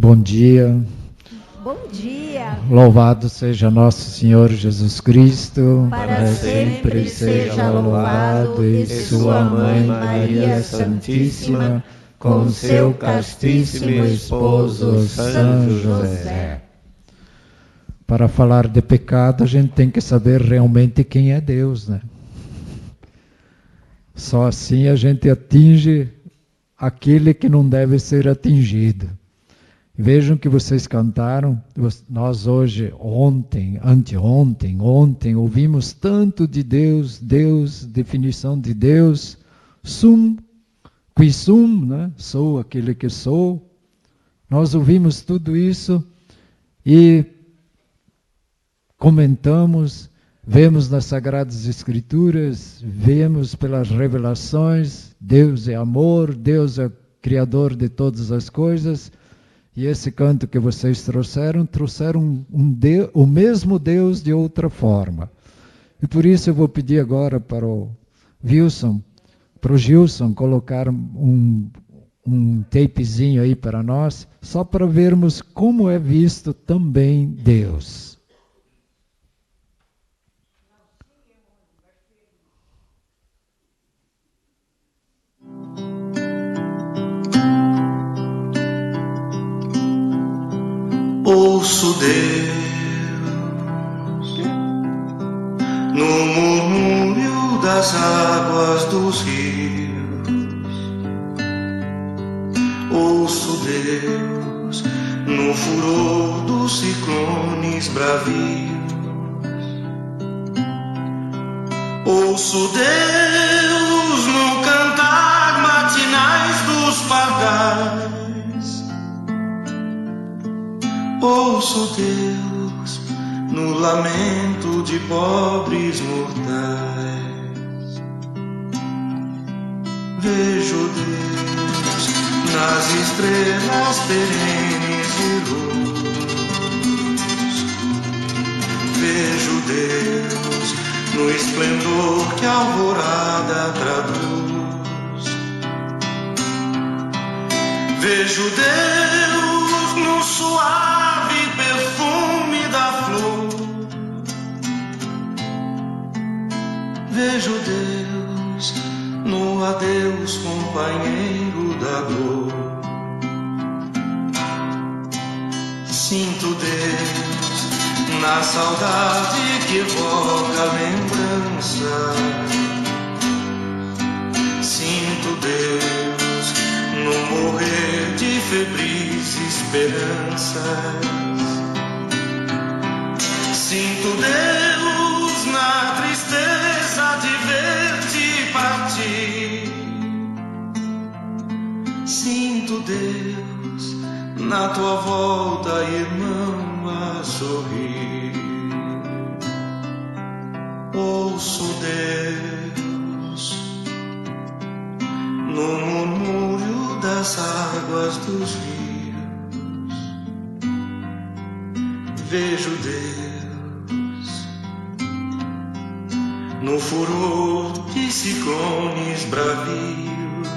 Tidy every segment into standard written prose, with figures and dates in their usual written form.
Bom dia. Bom dia. Louvado seja nosso Senhor Jesus Cristo. Para sempre seja louvado e sua mãe Maria Santíssima, com seu castíssimo esposo São José. Para falar de pecado, a gente tem que saber realmente quem é Deus, né? Só assim a gente atinge aquele que não deve ser atingido. Vejam que vocês cantaram, nós hoje, ontem, anteontem, ontem, ouvimos tanto de Deus, definição de Deus, sum, qui sum, né? Sou aquele que sou. Nós ouvimos tudo isso e comentamos, vemos nas Sagradas Escrituras, vemos pelas revelações, Deus é amor, Deus é Criador de todas as coisas. E esse canto que vocês trouxeram o mesmo Deus de outra forma. E por isso eu vou pedir agora para o Gilson colocar um tapezinho aí para nós, só para vermos como é visto também Deus. Ouço Deus no murmúrio das águas dos rios. Ouço Deus no furor dos ciclones bravios. Ouço Deus no cantar matinais dos pardais. Ouço Deus no lamento de pobres mortais. Vejo Deus nas estrelas perenes de luz. Vejo Deus no esplendor que a alvorada traduz. Vejo Deus no suave perfume da flor. Vejo Deus no adeus companheiro da dor. Sinto Deus na saudade que evoca a lembrança. Sinto Deus no morrer de febris esperanças. Sinto Deus na tristeza de ver-te partir. Sinto Deus na tua volta, irmão, a sorrir. Ouço Deus no murmúrio das águas dos rios. Vejo Deus no furor de ciclones bravios.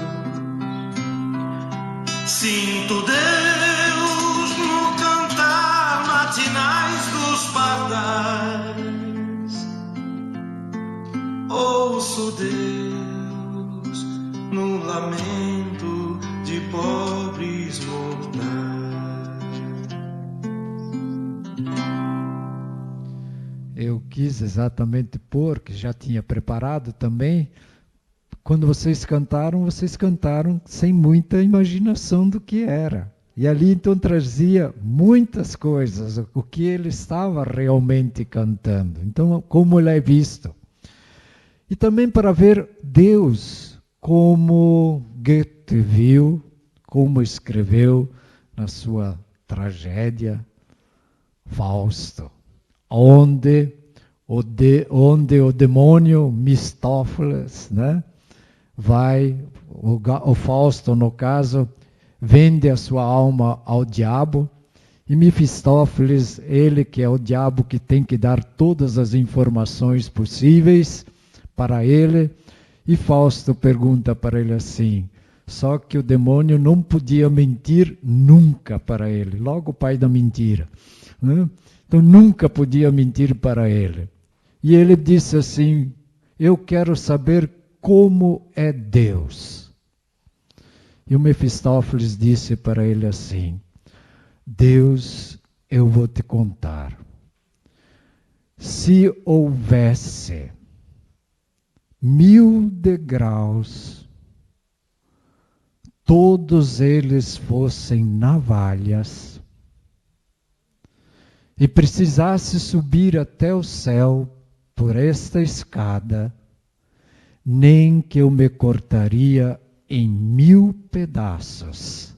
Sinto Deus no cantar matinais dos pardais. Ouço Deus no lamento de pobres mortais. Eu quis exatamente pôr, que já tinha preparado também. Quando vocês cantaram sem muita imaginação do que era. E ali então trazia muitas coisas, o que ele estava realmente cantando. Então, como ele é visto. E também para ver Deus como Goethe viu, como escreveu na sua tragédia Fausto, onde o demônio Mistófeles, né, vai, o Fausto, no caso, vende a sua alma ao diabo, e Mefistófeles, ele que é o diabo que tem que dar todas as informações possíveis para ele, e Fausto pergunta para ele assim: Só que o demônio não podia mentir nunca para ele, logo o pai da mentira, né? Então nunca podia mentir para ele. E ele disse assim: eu quero saber como é Deus. E o Mefistófeles disse para ele assim: Deus, eu vou te contar. Se houvesse 1000 degraus, todos eles fossem navalhas, e precisasse subir até o céu por esta escada, nem que eu me cortaria em 1000 pedaços,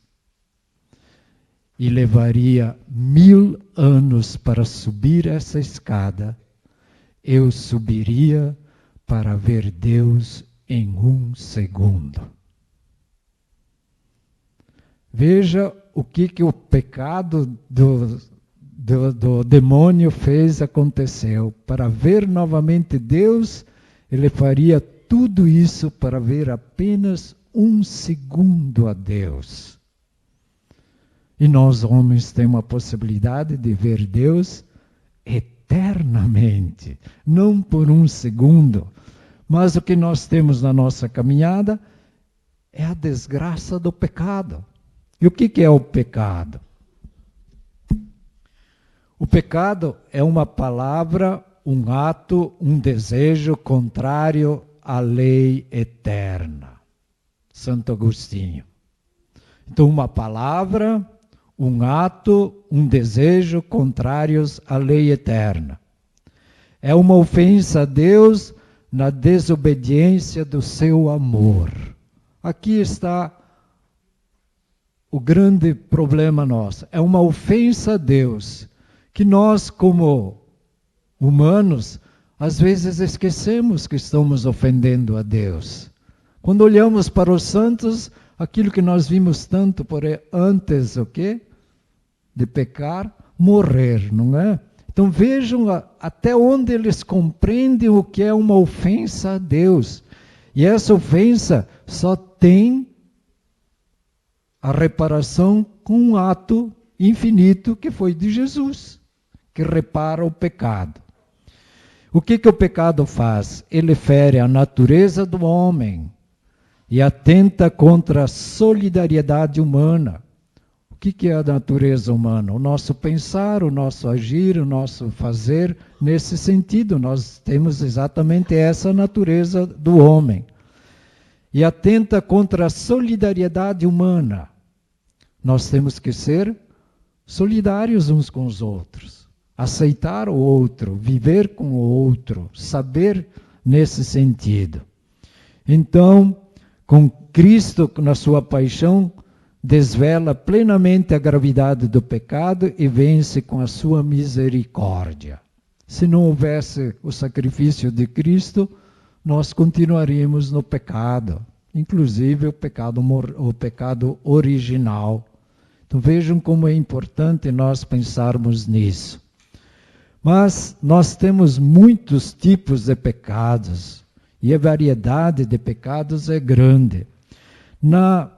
e levaria 1000 anos para subir essa escada, eu subiria para ver Deus em 1 segundo. Veja o que o pecado do demônio aconteceu. Para ver novamente Deus, ele faria tudo isso para ver apenas 1 segundo a Deus. E nós, homens, temos a possibilidade de ver Deus eternamente, não por 1 segundo. Mas o que nós temos na nossa caminhada é a desgraça do pecado. E o que é o pecado? O pecado é uma palavra, um ato, um desejo contrário à lei eterna. Santo Agostinho. Então, uma palavra, um ato, um desejo contrários à lei eterna. É uma ofensa a Deus na desobediência do seu amor. Aqui está o grande problema nosso. É uma ofensa a Deus, que nós, como humanos, às vezes esquecemos que estamos ofendendo a Deus. Quando olhamos para os santos, aquilo que nós vimos tanto por antes, o quê? De pecar, morrer, não é? Então vejam até onde eles compreendem o que é uma ofensa a Deus. E essa ofensa só tem a reparação com um ato infinito que foi de Jesus, que repara o pecado. O que o pecado faz? Ele fere a natureza do homem e atenta contra a solidariedade humana. O que é a natureza humana? O nosso pensar, o nosso agir, o nosso fazer. Nesse sentido, nós temos exatamente essa natureza do homem. E atenta contra a solidariedade humana. Nós temos que ser solidários uns com os outros. Aceitar o outro, viver com o outro, saber nesse sentido. Então, com Cristo, na sua paixão, desvela plenamente a gravidade do pecado e vence com a sua misericórdia. Se não houvesse o sacrifício de Cristo, nós continuaríamos no pecado, inclusive o pecado original. Então vejam como é importante nós pensarmos nisso. Mas nós temos muitos tipos de pecados, e a variedade de pecados é grande. Na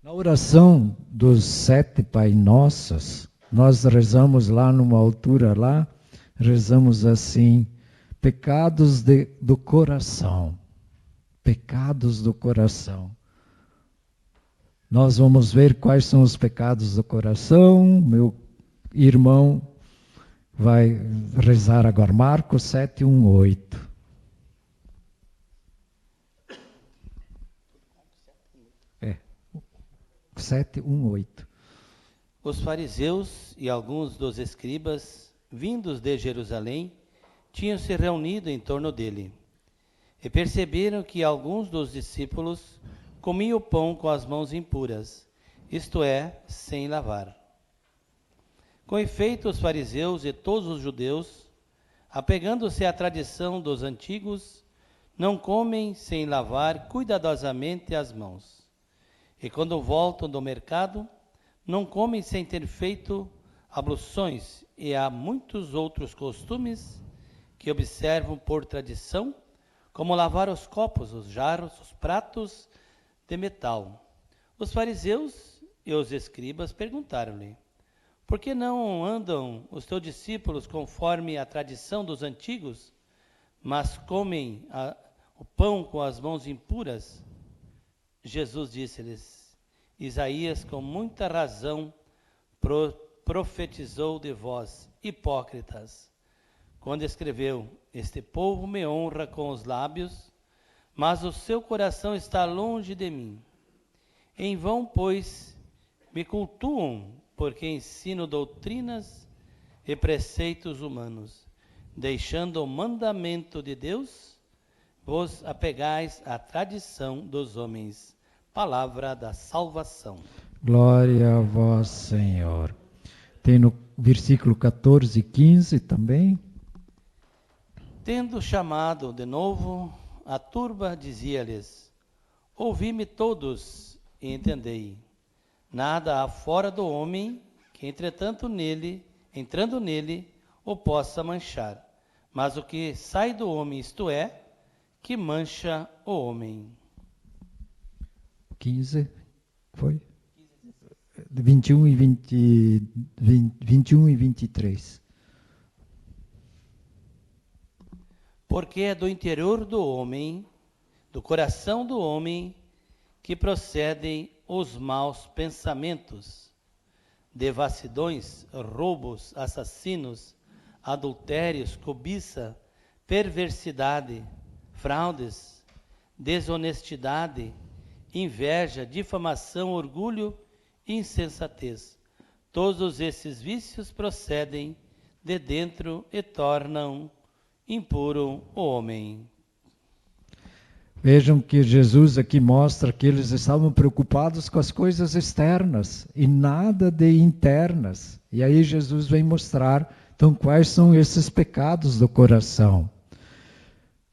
oração dos 7 Pai Nossos, nós rezamos lá numa altura lá, rezamos assim: pecados do coração. Pecados do coração. Nós vamos ver quais são os pecados do coração. Meu irmão vai rezar agora. Marcos 7, 1, 8. É. 7, 1, 8. Os fariseus e alguns dos escribas, vindos de Jerusalém, tinham se reunido em torno dele. E perceberam que alguns dos discípulos comiam o pão com as mãos impuras, isto é, sem lavar. Com efeito, os fariseus e todos os judeus, apegando-se à tradição dos antigos, não comem sem lavar cuidadosamente as mãos. E quando voltam do mercado, não comem sem ter feito abluções, e há muitos outros costumes que observam por tradição, como lavar os copos, os jarros, os pratos de metal. Os fariseus e os escribas perguntaram-lhe: por que não andam os teus discípulos conforme a tradição dos antigos, mas comem o pão com as mãos impuras? Jesus disse-lhes: Isaías com muita razão profetizou de vós, hipócritas, quando escreveu: este povo me honra com os lábios, mas o seu coração está longe de mim. Em vão, pois, me cultuam, porque ensino doutrinas e preceitos humanos. Deixando o mandamento de Deus, vos apegais à tradição dos homens. Palavra da salvação. Glória a vós, Senhor. Tem no versículo 14 e 15 também. Tendo chamado de novo a turba, dizia-lhes: ouvi-me todos e entendei. Nada há fora do homem que, entrando nele, o possa manchar. Mas o que sai do homem, isto é, que mancha o homem. 15, foi? 21 e 21 e 23. Porque é do interior do homem, do coração do homem, que procedem os maus pensamentos, devassidões, roubos, assassinos, adultérios, cobiça, perversidade, fraudes, desonestidade, inveja, difamação, orgulho e insensatez. Todos esses vícios procedem de dentro e tornam impuro o homem. Vejam que Jesus aqui mostra que eles estavam preocupados com as coisas externas e nada de internas. E aí Jesus vem mostrar, então, quais são esses pecados do coração.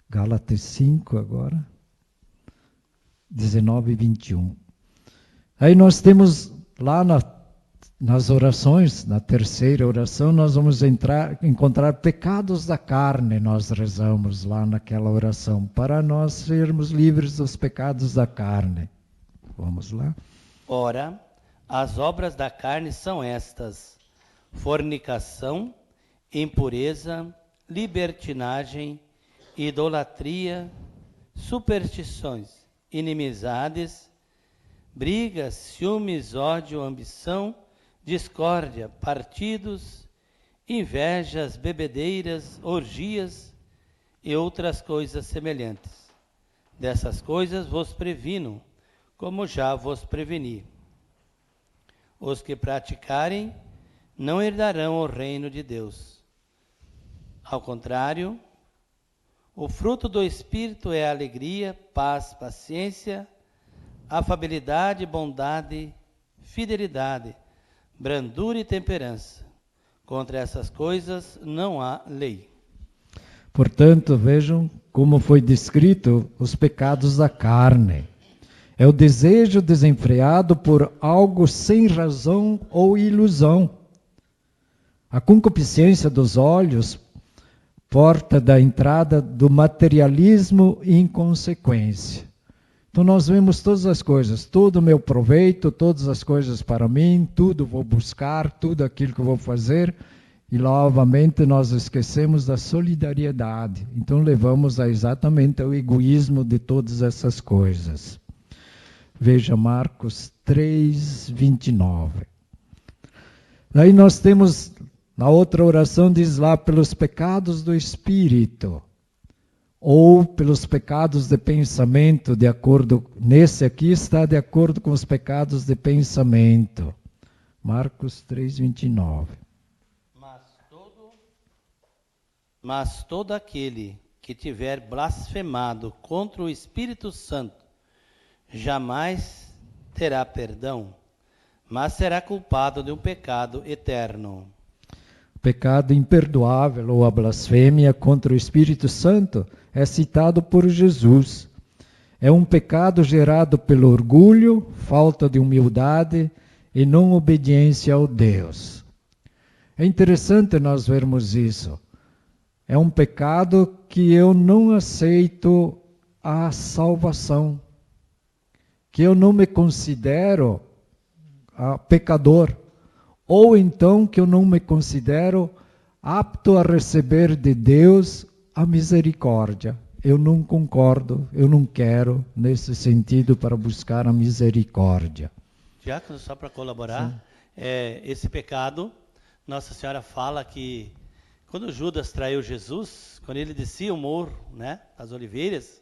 Gálatas 5 agora, 19 e 21. Aí nós temos lá nas orações, na terceira oração, nós vamos encontrar pecados da carne, nós rezamos lá naquela oração, para nós sermos livres dos pecados da carne. Vamos lá. Ora, as obras da carne são estas: fornicação, impureza, libertinagem, idolatria, superstições, inimizades, brigas, ciúmes, ódio, ambição, discórdia, partidos, invejas, bebedeiras, orgias e outras coisas semelhantes. Dessas coisas vos previno, como já vos preveni. Os que praticarem não herdarão o reino de Deus. Ao contrário, o fruto do Espírito é alegria, paz, paciência, afabilidade, bondade, fidelidade, brandura e temperança. Contra essas coisas não há lei. Portanto, vejam como foi descrito os pecados da carne. É o desejo desenfreado por algo sem razão ou ilusão. A concupiscência dos olhos, porta da entrada do materialismo e inconsequência. Então nós vemos todas as coisas, todo o meu proveito, todas as coisas para mim, tudo vou buscar, tudo aquilo que eu vou fazer, e novamente nós esquecemos da solidariedade. Então levamos exatamente ao egoísmo de todas essas coisas. Veja Marcos 3, 29. Aí nós temos, na outra oração diz lá, pelos pecados do Espírito, ou pelos pecados de pensamento, de acordo, nesse aqui está de acordo com os pecados de pensamento. Marcos 3, 29. Mas todo aquele que tiver blasfemado contra o Espírito Santo, jamais terá perdão, mas será culpado de um pecado eterno. Pecado imperdoável ou a blasfêmia contra o Espírito Santo é citado por Jesus. É um pecado gerado pelo orgulho, falta de humildade e não obediência ao Deus. É interessante nós vermos isso. é um pecado que eu não aceito a salvação, que eu não me considero pecador, ou então que eu não me considero apto a receber de Deus a misericórdia. Eu não concordo, eu não quero nesse sentido para buscar a misericórdia. Diácono, só para colaborar, esse pecado, Nossa Senhora fala que quando Judas traiu Jesus, quando ele descia o morro, né, as oliveiras,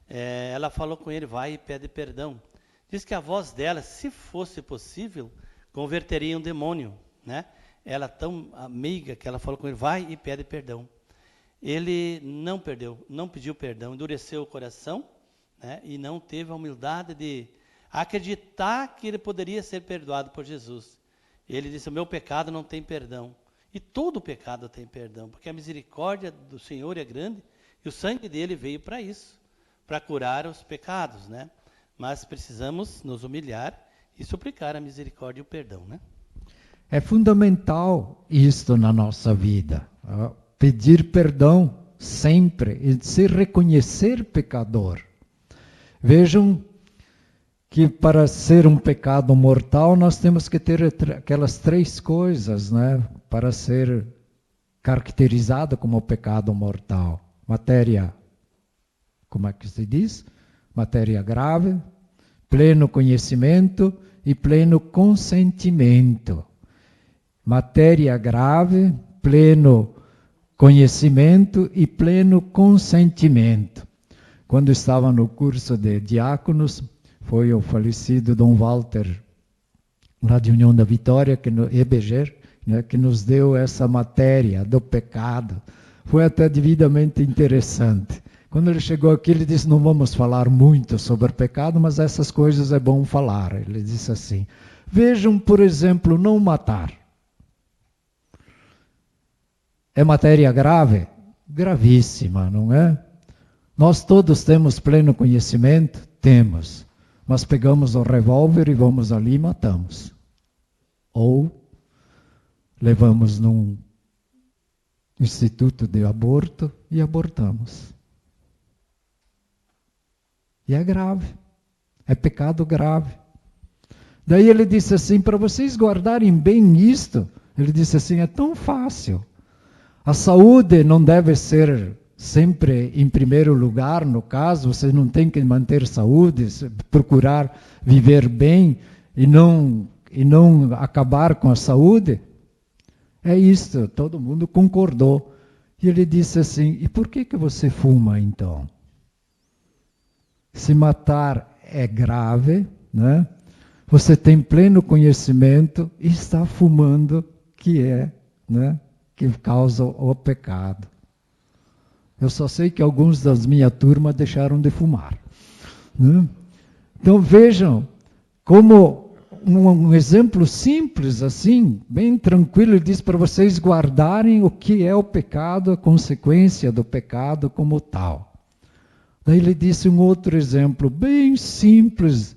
ela falou com ele, vai e pede perdão. Diz que a voz dela, se fosse possível, converteria um demônio, né? Ela tão amiga que ela falou com ele, vai e pede perdão. Ele não pediu perdão, endureceu o coração, né? E não teve a humildade de acreditar que ele poderia ser perdoado por Jesus. Ele disse, o meu pecado não tem perdão. E todo pecado tem perdão, porque a misericórdia do Senhor é grande e o sangue dele veio para isso, para curar os pecados, né? Mas precisamos nos humilhar e suplicar a misericórdia e o perdão, né? É fundamental isto na nossa vida. Pedir perdão sempre e se reconhecer pecador. Vejam que para ser um pecado mortal nós temos que ter aquelas 3 coisas, né? Para ser caracterizado como pecado mortal. Matéria, como é que se diz? Matéria grave, pleno conhecimento e pleno consentimento. Matéria grave, pleno conhecimento e pleno consentimento. Quando estava no curso de diáconos, foi o falecido Dom Walter, lá de União da Vitória, Ebeger, né, que nos deu essa matéria do pecado. Foi até devidamente interessante. Quando ele chegou aqui, ele disse, não vamos falar muito sobre pecado, mas essas coisas é bom falar. Ele disse assim, vejam, por exemplo, não matar. É matéria grave? Gravíssima, não é? Nós todos temos pleno conhecimento? Temos. Mas pegamos o revólver e vamos ali e matamos. Ou levamos num instituto de aborto e abortamos. E é grave, é pecado grave. Daí ele disse assim, para vocês guardarem bem isto, ele disse assim, é tão fácil. A saúde não deve ser sempre em primeiro lugar, no caso, você não tem que manter saúde, procurar viver bem e não acabar com a saúde. É isto, todo mundo concordou. E ele disse assim, e por que você fuma então? Se matar é grave, né? Você tem pleno conhecimento e está fumando, né? Que causa o pecado. Eu só sei que alguns das minha turma deixaram de fumar, né? Então vejam como um exemplo simples assim, bem tranquilo, ele diz para vocês guardarem o que é o pecado, a consequência do pecado como tal. Daí ele disse um outro exemplo, bem simples.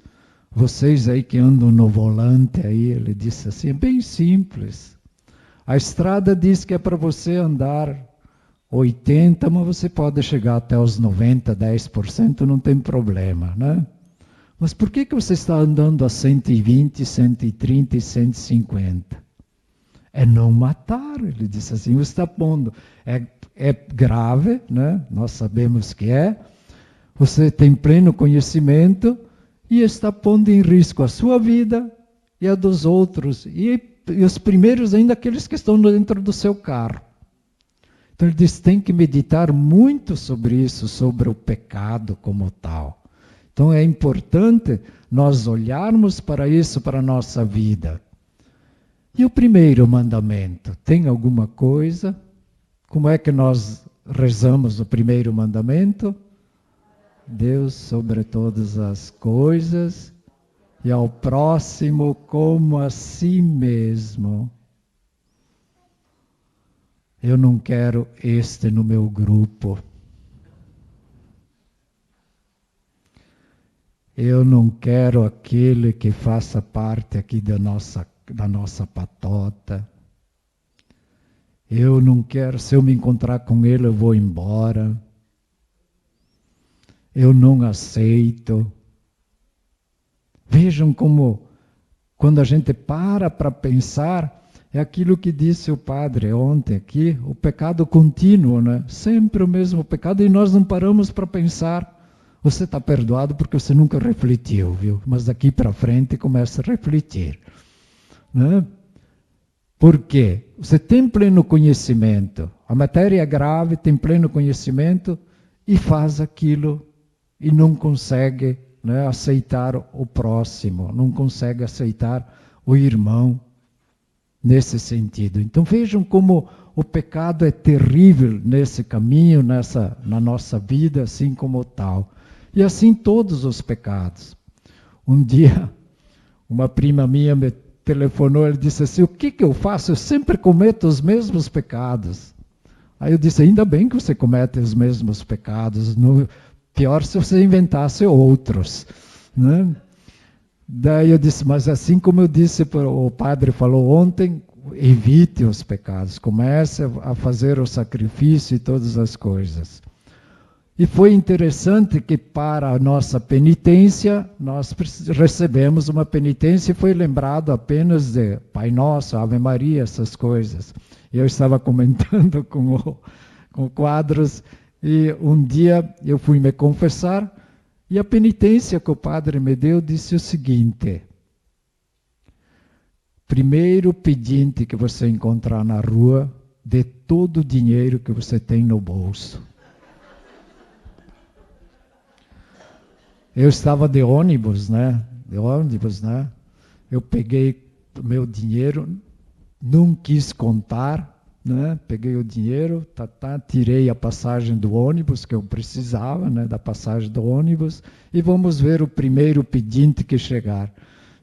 Vocês aí que andam no volante aí, ele disse assim, é bem simples. A estrada diz que é para você andar 80, mas você pode chegar até os 90, 10%, não tem problema, né? Mas por que você está andando a 120, 130 e 150? É não matar, ele disse assim, você está pondo, é grave, né? Nós sabemos que é. Você tem pleno conhecimento e está pondo em risco a sua vida e a dos outros. E os primeiros ainda aqueles que estão dentro do seu carro. Então ele diz, tem que meditar muito sobre isso, sobre o pecado como tal. Então é importante nós olharmos para isso, para a nossa vida. E o primeiro mandamento, tem alguma coisa? Como é que nós rezamos o primeiro mandamento? Deus sobre todas as coisas e ao próximo como a si mesmo. Eu não quero este no meu grupo. Eu não quero aquele que faça parte aqui da nossa patota. Eu não quero, se eu me encontrar com ele, eu vou embora. Eu não aceito. Vejam como, quando a gente para pensar, é aquilo que disse o padre ontem aqui, o pecado contínuo, né? Sempre o mesmo pecado, e nós não paramos para pensar. Você está perdoado porque você nunca refletiu, viu? Mas daqui para frente começa a refletir, né? Por quê? Você tem pleno conhecimento, a matéria é grave, tem pleno conhecimento e faz aquilo e não consegue, né, aceitar o próximo, não consegue aceitar o irmão nesse sentido. Então vejam como o pecado é terrível nesse caminho, na nossa vida, assim como tal. E assim todos os pecados. Um dia, uma prima minha me telefonou, ela disse assim, o que eu faço? Eu sempre cometo os mesmos pecados. Aí eu disse, ainda bem que você comete os mesmos pecados, pior se você inventasse outros, né? Daí eu disse, mas assim como eu disse, o padre falou ontem, evite os pecados, comece a fazer o sacrifício e todas as coisas. E foi interessante que para a nossa penitência, nós recebemos uma penitência e foi lembrado apenas de Pai Nosso, Ave Maria, essas coisas. Eu estava comentando com o Quadros, e um dia eu fui me confessar, e a penitência que o padre me deu disse o seguinte: primeiro pedinte que você encontrar na rua, dê todo o dinheiro que você tem no bolso. Eu estava de ônibus, né? Eu peguei o meu dinheiro, não quis contar, né? Peguei o dinheiro, tirei a passagem do ônibus que eu precisava, né? Da passagem do ônibus, e vamos ver o primeiro pedinte que chegar.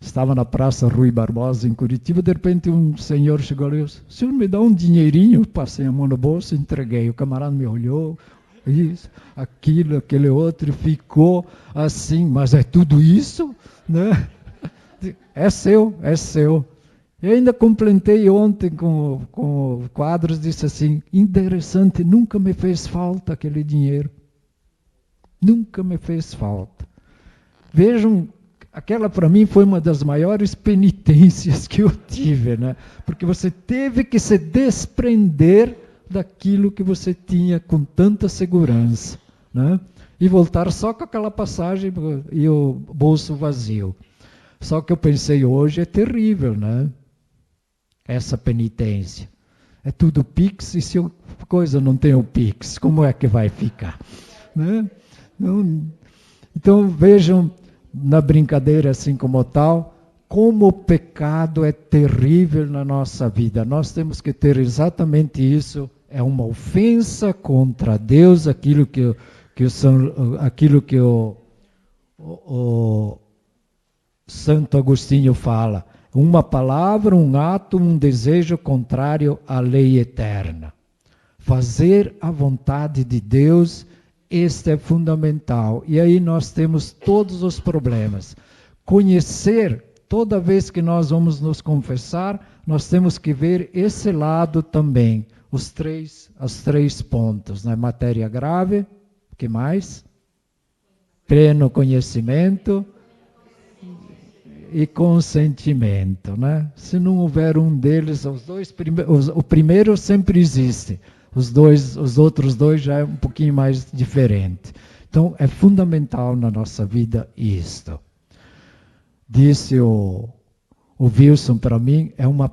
Estava na Praça Rui Barbosa, em Curitiba, de repente um senhor chegou ali, o senhor me dá um dinheirinho? Passei a mão no bolso, entreguei. O camarada me olhou, isso, aquilo, aquele outro, ficou assim, mas é tudo isso? Né? É seu, é seu. Eu ainda completei ontem com o Quadros, disse assim, interessante, nunca me fez falta aquele dinheiro. Nunca me fez falta. Vejam, aquela para mim foi uma das maiores penitências que eu tive, né? Porque você teve que se desprender daquilo que você tinha com tanta segurança, né? E voltar só com aquela passagem e o bolso vazio. Só que eu pensei, hoje é terrível, né? Essa penitência. É tudo Pix, e se a coisa não tem o Pix, como é que vai ficar? Né? Então vejam, na brincadeira assim como tal, como o pecado é terrível na nossa vida. Nós temos que ter exatamente isso. É uma ofensa contra Deus, aquilo que o Santo Agostinho fala. Uma palavra, um ato, um desejo contrário à lei eterna. Fazer a vontade de Deus, este é fundamental. E aí nós temos todos os problemas. Conhecer, toda vez que nós vamos nos confessar, nós temos que ver esse lado também. Os três pontos, né? Matéria grave, o que mais? Pleno conhecimento e consentimento, né? Se não houver um deles, o primeiro sempre existe, os outros dois já é um pouquinho mais diferente. Então é fundamental na nossa vida isto. Disse o Wilson para mim, é uma